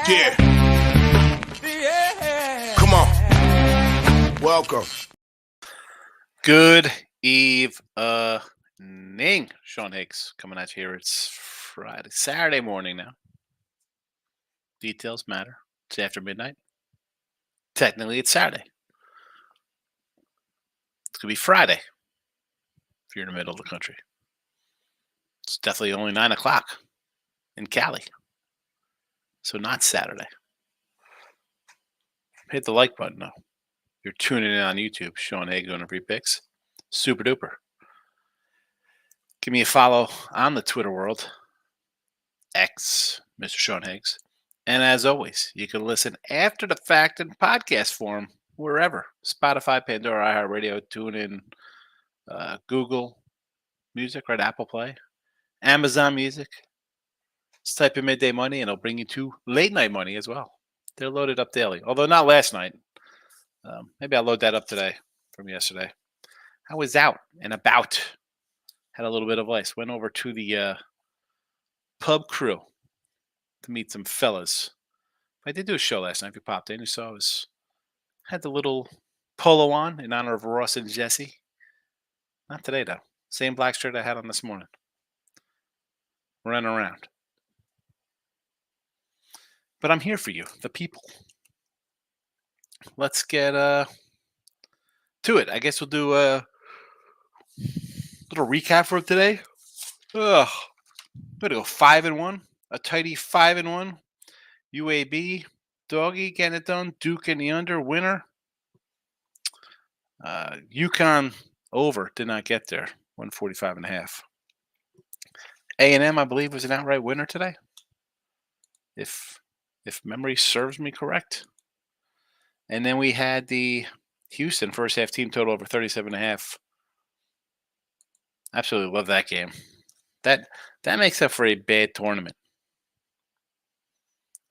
Yeah. Come on. Welcome. Good evening. Sean Higgs coming at you here. It's Saturday morning now. Details matter. It's after midnight. Technically, it's Saturday. It's going to be Friday if you're in the middle of the country. It's definitely only 9 o'clock in Cali. So not Saturday. Hit the like button, though. You're tuning in on YouTube. Sean Higgs on Free Picks. Super duper. Give me a follow on the Twitter world. X, Mr. Sean Higgs. And as always, you can listen after the fact in podcast form wherever. Spotify, Pandora, iHeartRadio, TuneIn, Google Music, right? Apple Play, Amazon Music. Just type in Midday Money and it'll bring you to Late Night Money as well. They're loaded up daily. Although not last night. Maybe I'll load that up today from yesterday. I was out and about. Had a little bit of ice. Went over to the pub crew to meet some fellas. I did do a show last night. If you popped in, you saw had the little polo on in honor of Ross and Jesse. Not today, though. Same black shirt I had on this morning. Running around. But I'm here for you, the people. Let's get to it. I guess we'll do a little recap for today. I'm going to go 5-1. A tidy 5-1. UAB, Doggy getting it done. Duke in the under, winner. UConn over, did not get there. 145.5. A&M, I believe, was an outright winner today. If memory serves me correct. And then we had the Houston first half team total over 37.5. Absolutely love that game. That makes up for a bad tournament.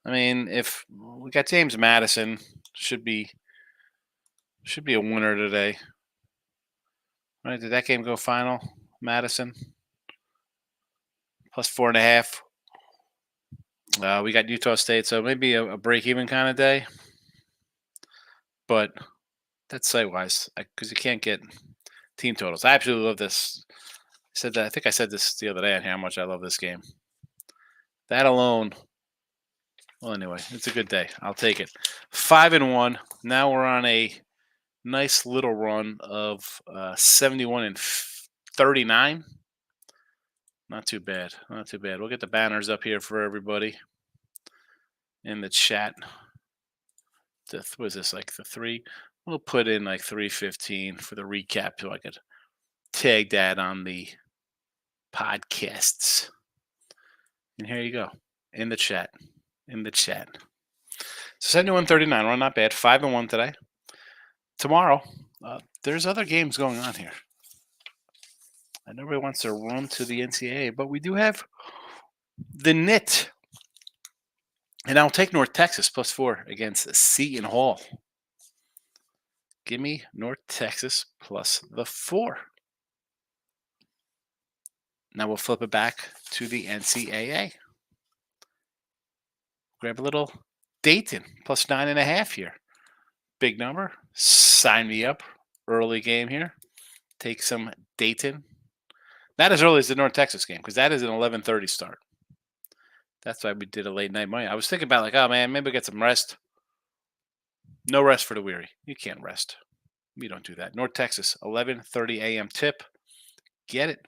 I mean, if we got James Madison, should be a winner today. Right? Did that game go final? Madison plus 4.5. We got Utah State, so maybe a break-even kind of day. But that's site-wise because you can't get team totals. I absolutely love this. I think I said this the other day on how much I love this game. That alone. Well, anyway, it's a good day. I'll take it. 5-1. Now we're on a nice little run of 71-39. Not too bad. Not too bad. We'll get the banners up here for everybody in the chat. What is this, like the 3? We'll put in like 3:15 for the recap so I could tag that on the podcasts. And here you go. In the chat. So 71-39. We're not bad. 5-1 today. Tomorrow, there's other games going on here. And nobody wants to run to the NCAA, but we do have the NIT. And I'll take North Texas plus 4 against Seton Hall. Give me North Texas plus the 4. Now we'll flip it back to the NCAA. Grab a little Dayton plus 9.5 here. Big number. Sign me up. Early game here. Take some Dayton. Not as early as the North Texas game because that is an 11:30 start. That's why we did a late night money. I was thinking about like, oh man, maybe we get some rest. No rest for the weary. You can't rest. We don't do that. North Texas, 11:30 a.m. tip. Get it.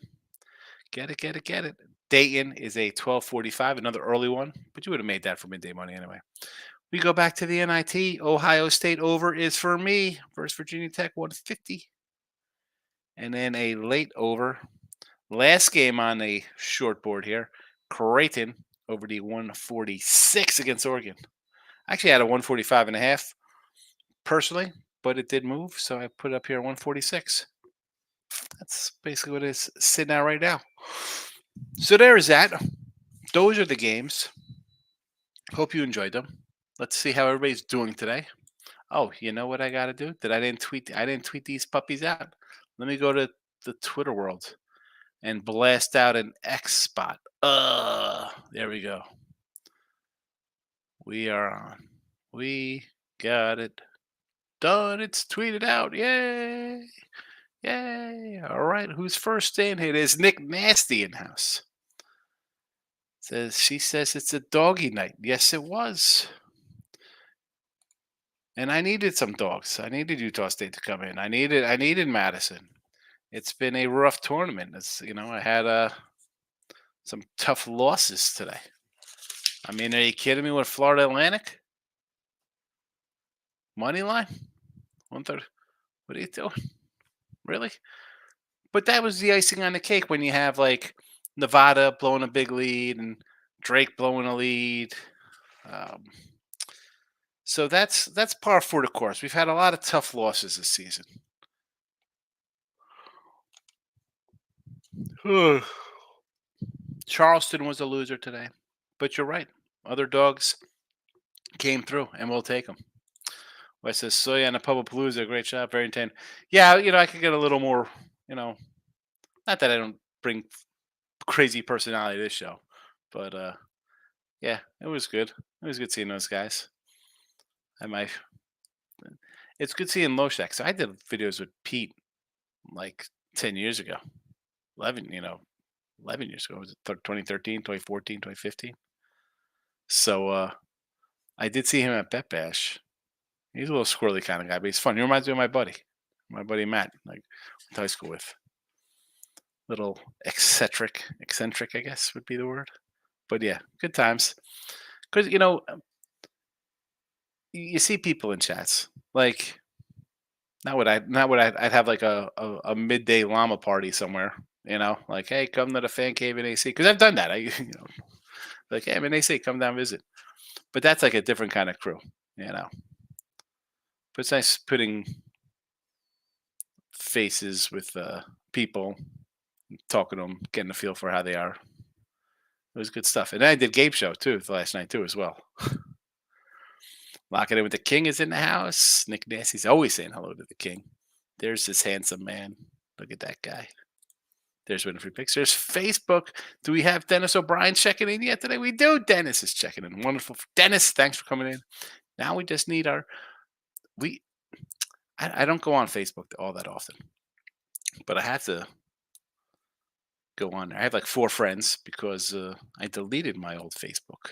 Get it. Dayton is a 12:45, another early one, but you would have made that for midday money anyway. We go back to the NIT. Ohio State over is for me versus Virginia Tech, 150. And then a late over. Last game on the short board here, Creighton over the 146 against Oregon. I actually had a 145.5 personally, but it did move, so I put it up here at 146. That's basically what it's sitting at right now. So there is that. Those are the games. Hope you enjoyed them. Let's see how everybody's doing today. Oh, you know what I got to do? I didn't tweet these puppies out. Let me go to the Twitter world and blast out an X spot. There we go. We are on. We got it done. It's tweeted out. Yay! Yay! All right. Who's first in? It is Nick Nasty in house. She says it's a doggy night. Yes, it was. And I needed some dogs. I needed Utah State to come in. I needed Madison. It's been a rough tournament. I had some tough losses today. I mean, are you kidding me with Florida Atlantic? Money line? 130. What are you doing? Really? But that was the icing on the cake when you have like Nevada blowing a big lead and Drake blowing a lead. Um, so that's par for the course. We've had a lot of tough losses this season. Charleston was a loser today, but you're right. Other dogs came through, and we'll take them. Wes says Soya and a Palooza, great job, very entertaining. Yeah, I could get a little more. Not that I don't bring crazy personality to this show, but yeah, it was good. It was good seeing those guys. It's good seeing Loshak. So I did videos with Pete like 10 years ago, 11 years ago. Was it 2013, 2014, 2015? So I did see him at Bet Bash. He's a little squirrely kind of guy, but he's fun. He reminds me of my buddy Matt, like went to high school with. Little eccentric, I guess would be the word. But yeah, good times. Because you see people in chats like I'd have like a midday llama party somewhere. Like hey, come to the fan cave in AC because I've done that. Like hey, I'm in AC, come down visit. But that's like a different kind of crew. But it's nice putting faces with people, talking to them, getting a feel for how they are. It was good stuff. And then I did Gabe show too last night too as well. Locking in with the king is in the house. Nick Nasty's always saying hello to the king. There's this handsome man. Look at that guy. There's Winning Free Picks. There's Facebook. Do we have Dennis O'Brien checking in yet today? We do. Dennis is checking in. Wonderful. Dennis, thanks for coming in. Now we just need I don't go on Facebook all that often, but I have to go on there. I have like 4 friends because I deleted my old Facebook.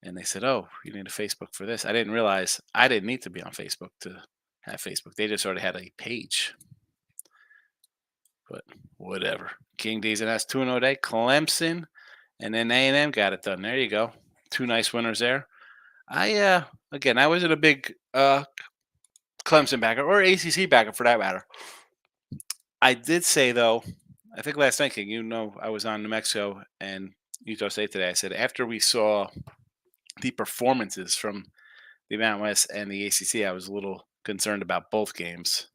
And they said, "Oh, you need a Facebook for this." I didn't realize I didn't need to be on Facebook to have Facebook. They just already had a page. But whatever. King D's and S 2-0 day. Clemson and then A&M got it done. There you go. 2 nice winners there. I wasn't a big Clemson backer or ACC backer for that matter. I did say though, I think last night, King, I was on New Mexico and Utah State today. I said after we saw the performances from the Mountain West and the ACC, I was a little concerned about both games.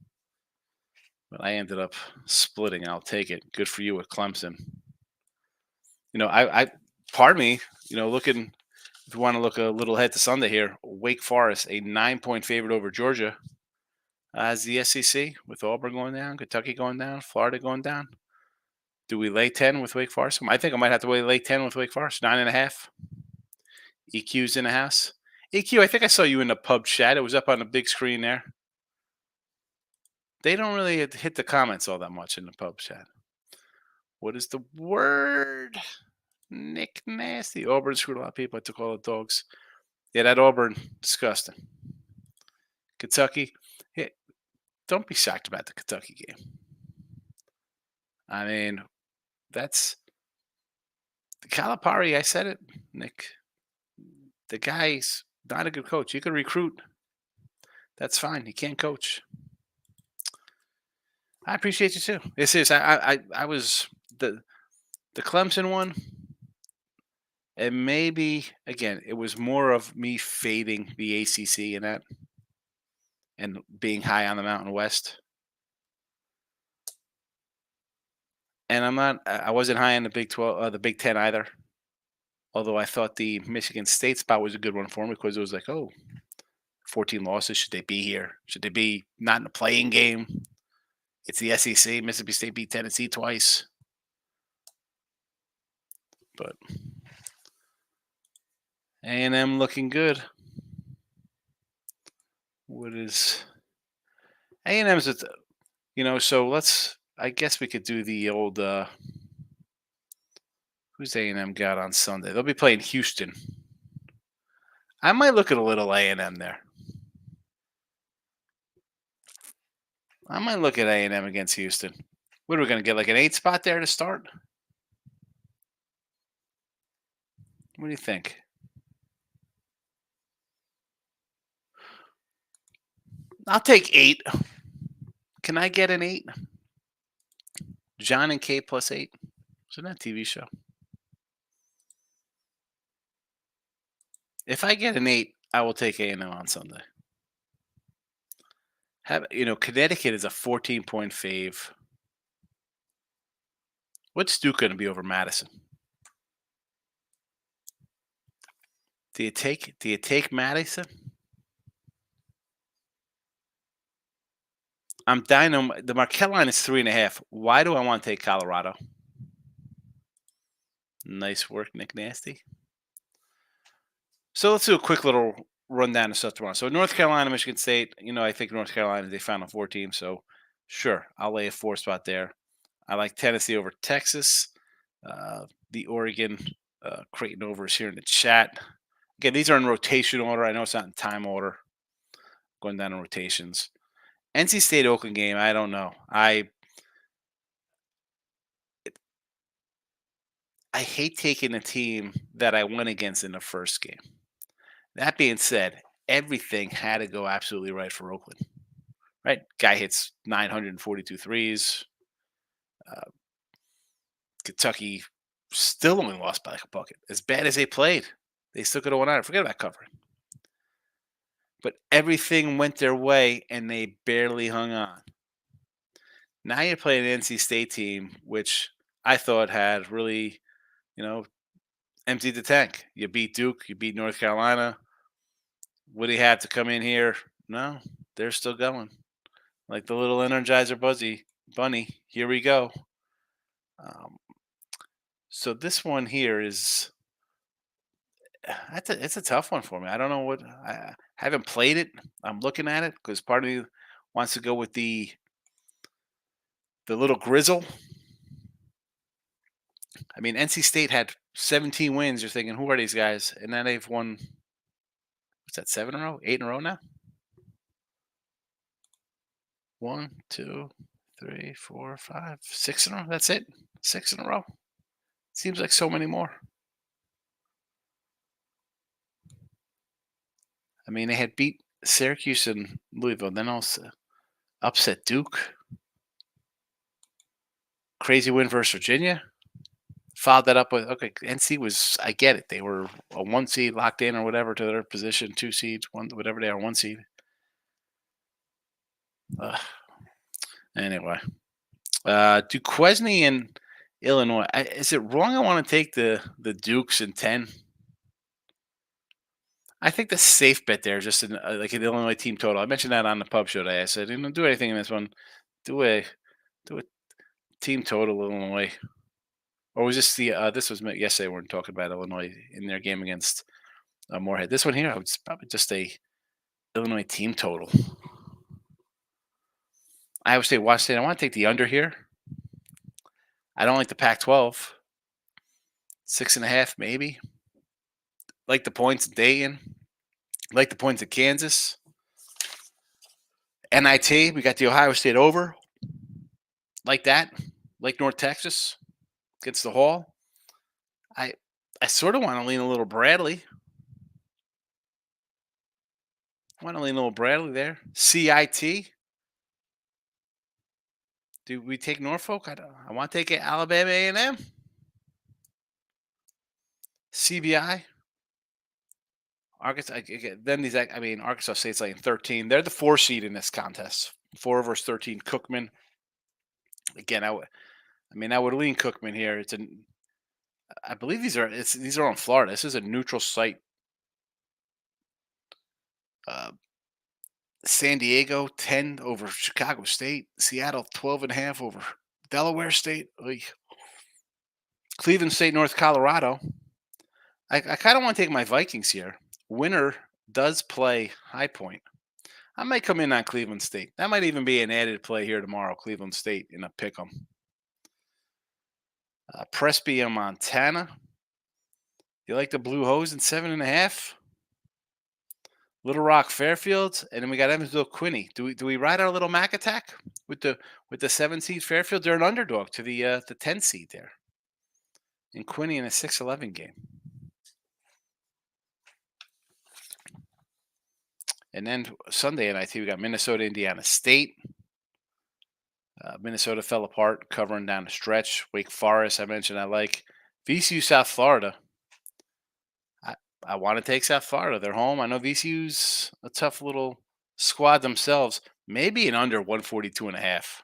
But I ended up splitting. I'll take it. Good for you with Clemson. Pardon me, looking, if you want to look a little ahead to Sunday here, Wake Forest, a 9-point favorite over Georgia as the SEC with Auburn going down, Kentucky going down, Florida going down. Do we lay 10 with Wake Forest? I think I might have to lay 10 with Wake Forest, 9.5. EQ's in the house. EQ, I think I saw you in the pub chat. It was up on the big screen there. They don't really hit the comments all that much in the pub chat. What is the word? Nick Nasty. Auburn screwed a lot of people. I took all the dogs. Yeah, that Auburn, disgusting. Kentucky, hey, don't be shocked about the Kentucky game. I mean, that's Calipari. I said it, Nick. The guy's not a good coach. He could recruit. That's fine. He can't coach. I appreciate you too. This is I was the Clemson one. And maybe again, it was more of me fading the ACC in that, and being high on the Mountain West. And I wasn't high on the Big 12, the Big 10 either. Although I thought the Michigan State spot was a good one for me because it was like, 14 losses. Should they be here? Should they be not in a playing game? It's the SEC. Mississippi State beat Tennessee twice. But A&M looking good. What is A&M's at so I guess we could do the old who's A&M got on Sunday? They'll be playing Houston. I might look at a little A&M there. I might look at A&M against Houston. What are we going to get, like an 8 spot there to start? What do you think? I'll take 8. Can I get an 8? John and Kate plus 8. Isn't that a TV show? If I get an 8, I will take A&M on Sunday. Connecticut is a 14-point fave. What's Duke going to be over Madison? Do you take Madison? I'm dying. The Marquette line is 3.5. Why do I want to take Colorado? Nice work, Nick Nasty. So let's do a quick little rundown of stuff tomorrow. So North Carolina, Michigan State. I think North Carolina, they found a 4 team. So sure, I'll lay a 4 spot there. I like Tennessee over Texas. The Oregon Creighton overs here in the chat. Again, these are in rotation order. I know it's not in time order. Going down in rotations. NC State Oakland game, I don't know. I hate taking a team that I went against in the first game. That being said, everything had to go absolutely right for Oakland. Right? Guy hits 942 threes. Kentucky still only lost by like a bucket. As bad as they played, they still could have won out. Forget about covering. But everything went their way, and they barely hung on. Now you're playing an NC State team, which I thought had really, emptied the tank. You beat Duke, you beat North Carolina. What do you have to come in here? No, they're still going. Like the little Energizer bunny. Here we go. So this one here is it's a tough one for me. I don't know what I haven't played it. I'm looking at it because part of me wants to go with the little grizzle. I mean, NC State had 17 wins. You're thinking, who are these guys? And then they've won. What's that? 7 in a row? 8 in a row now. 1, 2, 3, 4, 5, 6 in a row. That's it. 6 in a row. Seems like so many more. I mean, they had beat Syracuse and Louisville, then also upset Duke. Crazy win versus Virginia. Followed that up with NC was, I get it. They were a 1 seed locked in or whatever to their position, 2 seeds, whatever they are, 1 seed. Anyway, Duquesne and Illinois. Is it wrong? I want to take the Dukes in 10. I think the safe bet there is just like an Illinois team total. I mentioned that on the pub show today. I said, don't do anything in this one. Do a team total Illinois. Or was this this was yesterday? We're talking about Illinois in their game against Moorhead. This one here, I would probably just a Illinois team total. Iowa State, Washington State. I want to take the under here. I don't like the Pac-12. 6.5 maybe. Like the points at Dayton. Like the points at Kansas. NIT, we got the Ohio State over. Like that. Like North Texas. Against the Hall. I sort of want to lean a little Bradley. There. CIT. Do we take Norfolk? I want to take it. Alabama A&M. CBI. Arkansas. Then Arkansas State's like 13. They're the 4 seed in this contest. 4 versus 13. Cookman. Again, I would lean Cookman here. I believe these are on Florida. This is a neutral site. San Diego 10 over Chicago State. Seattle 12.5 over Delaware State. Cleveland State, North Colorado. I kind of want to take my Vikings here. Winner does play High Point. I might come in on Cleveland State. That might even be an added play here tomorrow. Cleveland State in a pick 'em. Presby and Montana. You like the Blue Hose in 7.5? Little Rock Fairfield, and then we got Evansville Quinny. Do we ride our little Mac attack with the 7 seed Fairfield? They're an underdog to the 10 seed there. And Quinny in a 6-11 game. And then Sunday night, we got Minnesota, Indiana State. Minnesota fell apart, covering down the stretch. Wake Forest, I mentioned I like. VCU, South Florida. I want to take South Florida. They're home. I know VCU's a tough little squad themselves. Maybe an under 142.5.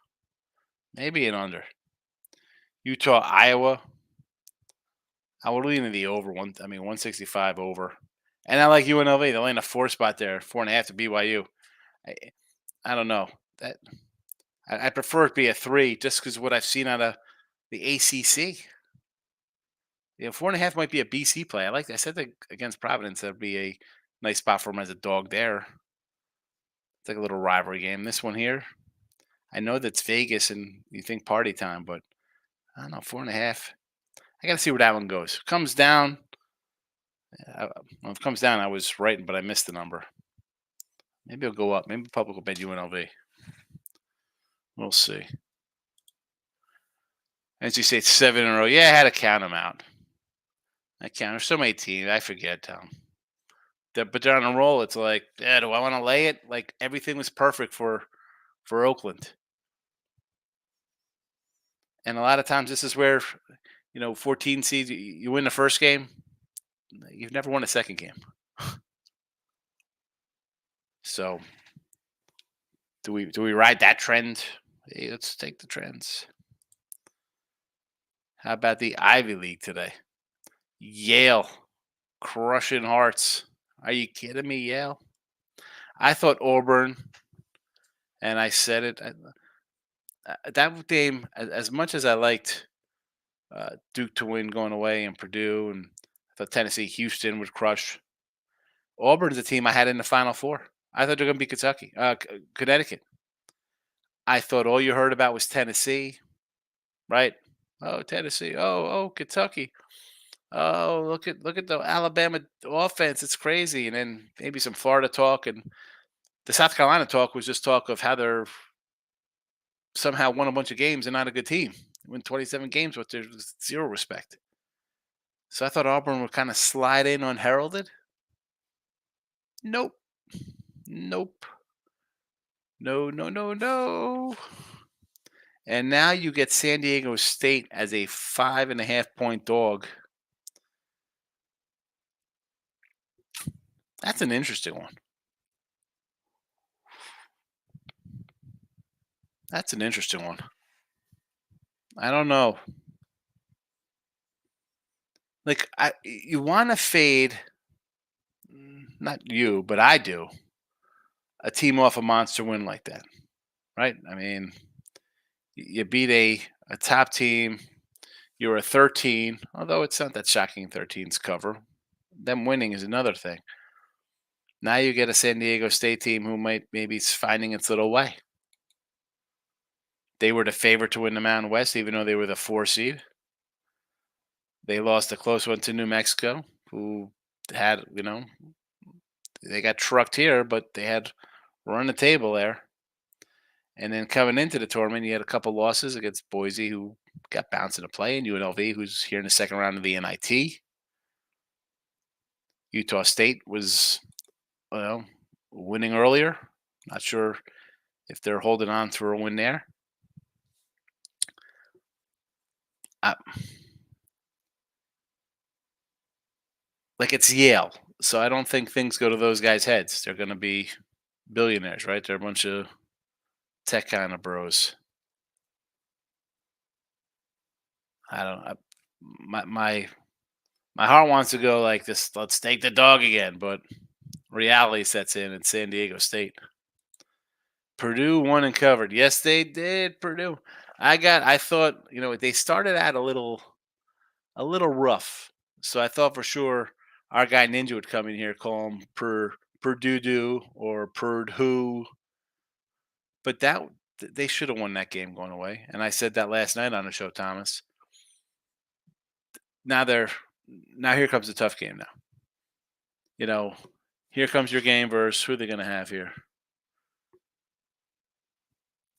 Maybe an under. Utah, Iowa. I would lean in the over 165 over. And I like UNLV. They're laying a 4 spot there, 4.5 to BYU. I don't know. I prefer it be a 3 just because what I've seen out of the ACC. 4.5 might be a BC play. I said that against Providence, that'd be a nice spot for him as a dog there. It's like a little rivalry game. This one here, I know that's Vegas and you think party time, but I don't know, 4.5. I got to see where that one goes. Comes down. If it comes down, I was right, but I missed the number. Maybe it'll go up. Maybe the public will bet UNLV. We'll see. As you say, 7 in a row. Yeah, I had to count them out. I count. There's so many teams. I forget. But they're on a roll. It's like, yeah, do I want to lay it? Like everything was perfect for Oakland. And a lot of times this is where, 14 seeds, you win the first game, you've never won a second game. So do we ride that trend? Hey, let's take the trends. How about the Ivy League today? Yale crushing Hearts. Are you kidding me, Yale? I thought Auburn, and I said it. That game, as much as I liked Duke to win going away and Purdue, and I thought Tennessee, Houston would crush. Auburn's a team I had in the Final Four. I thought they were going to be Connecticut. I thought all you heard about was Tennessee, right? Oh, Tennessee. Oh, Kentucky. Oh, look at the Alabama offense. It's crazy. And then maybe some Florida talk, and the South Carolina talk was just talk of how they're somehow won a bunch of games and not a good team. Win 27 games, but there's zero respect. So I thought Auburn would kind of slide in unheralded. Nope. No. And now you get San Diego State as a 5.5-point dog. That's an interesting one. I don't know. Like, you want to fade, not you, but I do, a team off a monster win like that, right? I mean, you beat a top team. You're a 13, although it's not that shocking 13's cover. Them winning is another thing. Now you get a San Diego State team who maybe is finding its little way. They were the favorite to win the Mountain West, even though they were the 4 seed. They lost a close one to New Mexico, who had, they got trucked here, but they had run the table there. And then coming into the tournament, you had a couple losses against Boise, who got bounced into play, and UNLV, who's here in the second round of the NIT. Utah State was, winning earlier. Not sure if they're holding on to a win there. It's Yale, so I don't think things go to those guys' heads. They're going to be billionaires, right? They're a bunch of tech kind of bros. I don't. My heart wants to go like this. Let's take the dog again, but reality sets in San Diego State. Purdue won and covered. Yes, they did. Purdue. I thought they started out a little rough. So I thought for sure our guy Ninja would come in here, call him Purdue or Purdue, but they should have won that game going away. And I said that last night on the show, Thomas. Now now here comes the tough game now. Here comes your game versus who they're going to have here.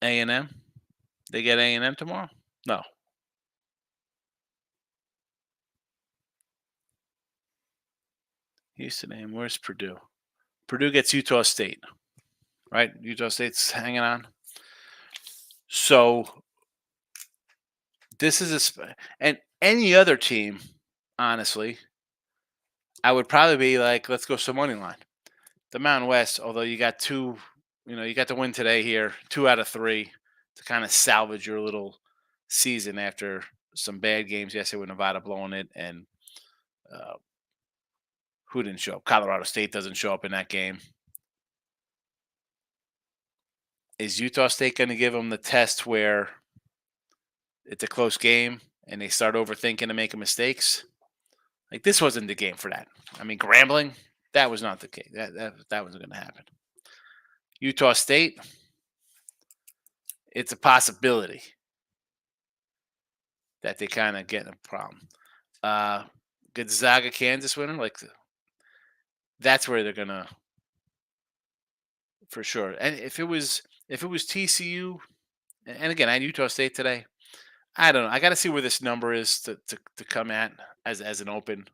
A&M? They get A&M tomorrow? No. Houston A&M. Where's Purdue? Purdue gets Utah State, right? Utah State's hanging on. So this is and any other team, honestly, I would probably be like, let's go some money line. The Mountain West, although you got you got the win today here, 2 out of 3 to kind of salvage your little season after some bad games yesterday with Nevada blowing it, and who didn't show up? Colorado State doesn't show up in that game. Is Utah State going to give them the test where it's a close game and they start overthinking and making mistakes? Like, this wasn't the game for that. I mean, Grambling, that was not the case. That wasn't going to happen. Utah State, it's a possibility that they kind of get in a problem. Gonzaga, Kansas winner, like, that's where they're gonna, for sure. And if it was TCU, and again, I had Utah State today. I don't know. I got to see where this number is to come at as an open,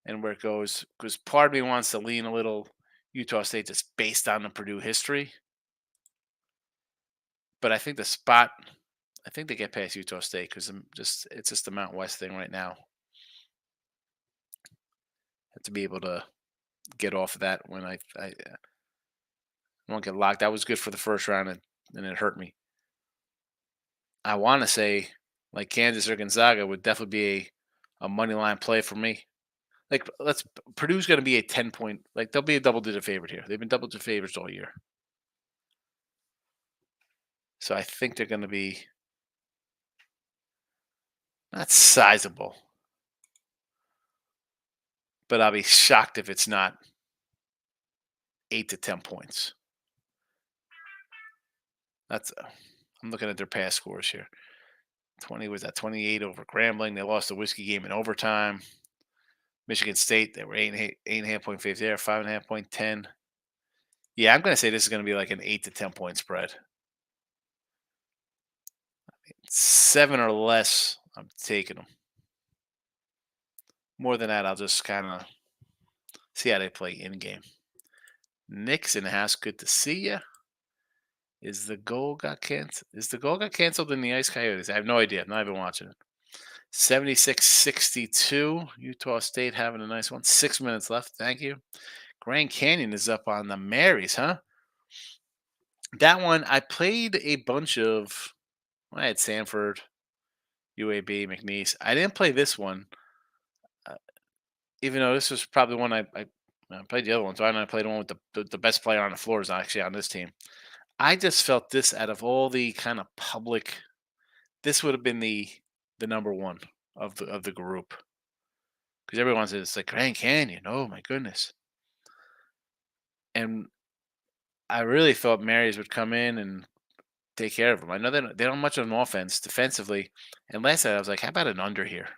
and where it goes, because part of me wants to lean a little Utah State just based on the Purdue history. But I think they get past Utah State because it's just the Mountain West thing right now. Have to be able to get off of that when I won't get locked. That was good for the first round, and it hurt me. I want to say like Kansas or Gonzaga would definitely be a money line play for me. Like, Purdue's going to be a 10-point, like, they'll be a double-digit favorite here. They've been double-digit favorites all year. So I think they're going to be not sizable, but I'll be shocked if it's not 8 to 10 points. I'm looking at their past scores here. 28 over Grambling. They lost the whiskey game in overtime. Michigan State, they were 8.5 point favorites there, 5.5 point 10. Yeah, I'm going to say this is going to be like an 8 to 10 point spread. 7 or less, I'm taking them. More than that, I'll just kind of see how they play in game. Nick's in the house. Good to see you. Is the goal got canceled in the Ice Coyotes? I have no idea. I'm not even watching it. 76-62. Utah State having a nice one. 6 minutes left. Thank you. Grand Canyon is up on the Marys, huh? That one, I played a bunch of. I had Sanford, UAB, McNeese. I didn't play this one, even though this was probably one I played the other one. So I played the one with the best player on the floor is actually on this team. I just felt this out of all the kind of public, this would have been the number one of the group, because everyone says it's like Grand Canyon. Oh my goodness! And I really thought Marys would come in and take care of them. I know they don't have much of an offense defensively, and last night I was like, how about an under here?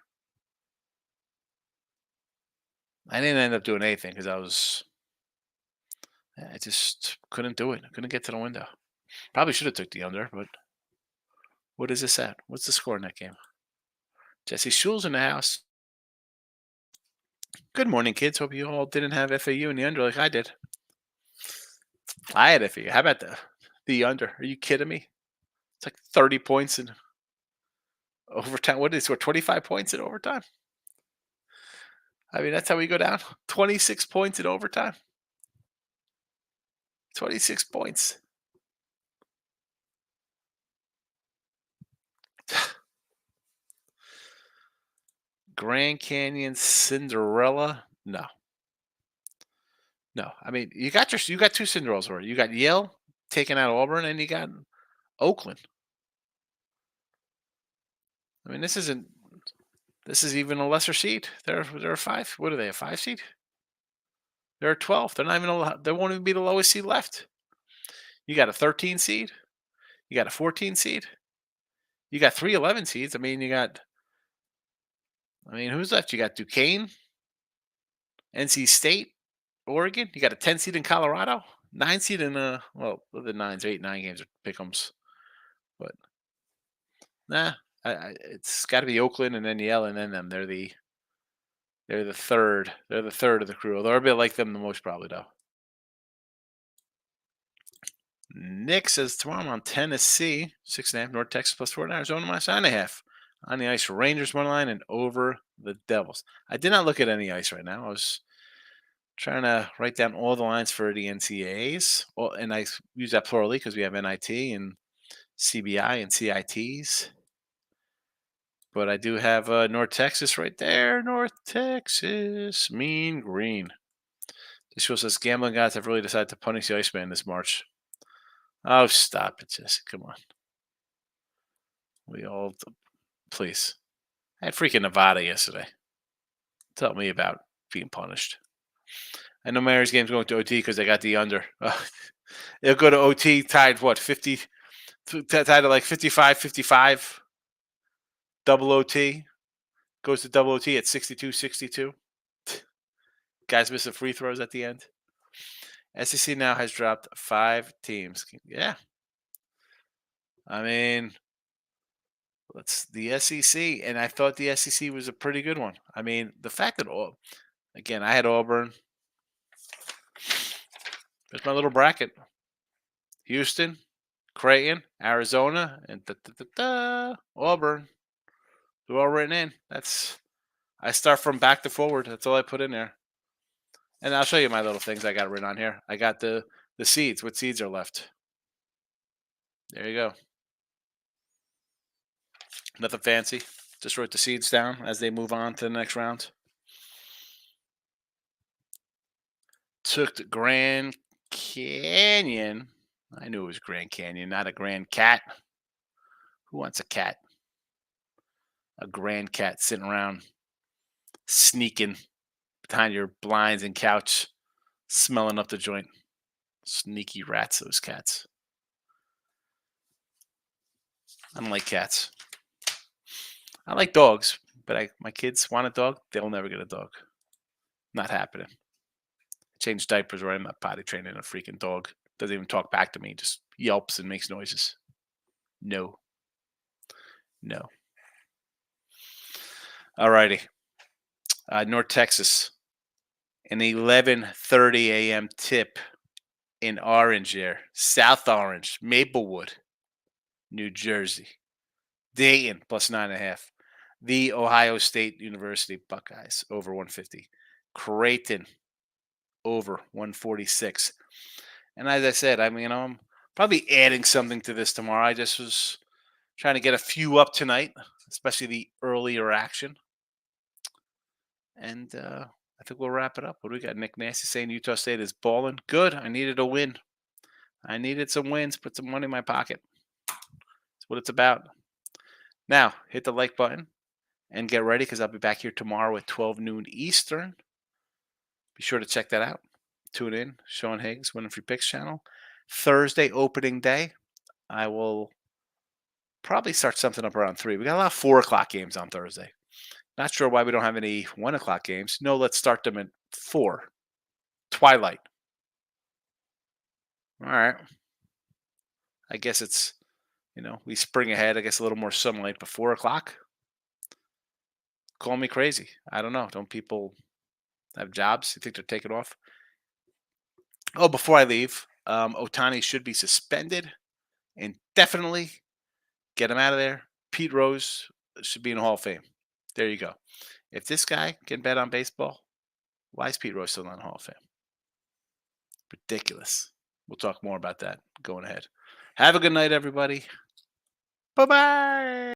I didn't end up doing anything because I just couldn't do it. I couldn't get to the window. Probably should have took the under, but what is this at? What's the score in that game? Jesse Schul's in the house. Good morning, kids. Hope you all didn't have FAU in the under like I did. I had FAU. How about the under? Are you kidding me? It's like 30 points in overtime. What is it? 25 points in overtime? I mean, that's how we go down. 26 points in overtime. 26 points. Grand Canyon Cinderella? No. No. I mean, you got two Cinderellas already. You got Yale taking out Auburn, and you got Oakland. I mean, this isn't This is even a lesser seed. They're a 5. What are they? A 5 seed? They're a 12. They're not even they won't even be the lowest seed left. You got a 13 seed. You got a 14 seed. You got 3 11 seeds. I mean, who's left? You got Duquesne, NC State, Oregon. You got a 10 seed in Colorado, 9 seed in the 9s, 8, 9 games are pick'ems. But nah, it's got to be Oakland and then Yale and then them. They're the third. They're the third of the crew. Although everybody like them the most probably though. Nick says tomorrow I'm on Tennessee, 6.5, North Texas plus 4, Arizona minus 9.5. On the ice, Rangers money line and over the Devils. I did not look at any ice right now. I was trying to write down all the lines for the NCAAs. Well, and I use that plurally because we have NIT and CBI and CITs. But I do have North Texas right there. North Texas, mean green. This show says gambling guys have really decided to punish the Iceman this March. Oh, stop it, Jesse. Come on. Please. I had freaking Nevada yesterday. Tell me about being punished. I know Mary's game's going to OT because they got the under. It'll go to OT tied, 50? Tied at like 55, 55. Double OT. Goes to double OT at 62, 62. Guys missing free throws at the end. SEC now has dropped 5 teams. Yeah. I mean, it's the SEC, and I thought the SEC was a pretty good one. I mean, the fact that, again, I had Auburn. There's my little bracket. Houston, Creighton, Arizona, and Auburn. They're all written in. I start from back to forward. That's all I put in there. And I'll show you my little things I got written on here. I got the seeds. What seeds are left? There you go. Nothing fancy. Just wrote the seeds down as they move on to the next round. Took the Grand Canyon. I knew it was Grand Canyon, not a Grand Cat. Who wants a cat? A Grand Cat sitting around sneaking behind your blinds and couch, smelling up the joint. Sneaky rats, those cats. I don't like cats. I like dogs, but my kids want a dog. They'll never get a dog. Not happening. Change diapers or I'm not potty training a freaking dog. Doesn't even talk back to me. Just yelps and makes noises. No. Alrighty. North Texas. An 11:30 a.m. tip in Orange here. South Orange. Maplewood. New Jersey. Dayton plus 9.5. The Ohio State University Buckeyes over 150. Creighton over 146. And as I said, I'm probably adding something to this tomorrow. I just was trying to get a few up tonight, especially the earlier action. And I think we'll wrap it up. What do we got? Nick Nasty saying Utah State is balling. Good. I needed a win. I needed some wins. Put some money in my pocket. That's what it's about. Now, hit the like button and get ready because I'll be back here tomorrow at 12 noon Eastern. Be sure to check that out. Tune in. Sean Higgs, Winning Free Picks channel. Thursday opening day. I will probably start something up around 3. We got a lot of 4 o'clock games on Thursday. Not sure why we don't have any 1 o'clock games. No, let's start them at 4. Twilight. All right. I guess it's, we spring ahead. I guess a little more sunlight, but 4 o'clock? Call me crazy. I don't know. Don't people have jobs? You think they're taking off? Oh, before I leave, Ohtani should be suspended indefinitely. Get him out of there. Pete Rose should be in the Hall of Fame. There you go. If this guy can bet on baseball, why is Pete Rose still not in the Hall of Fame? Ridiculous. We'll talk more about that going ahead. Have a good night, everybody. Bye-bye.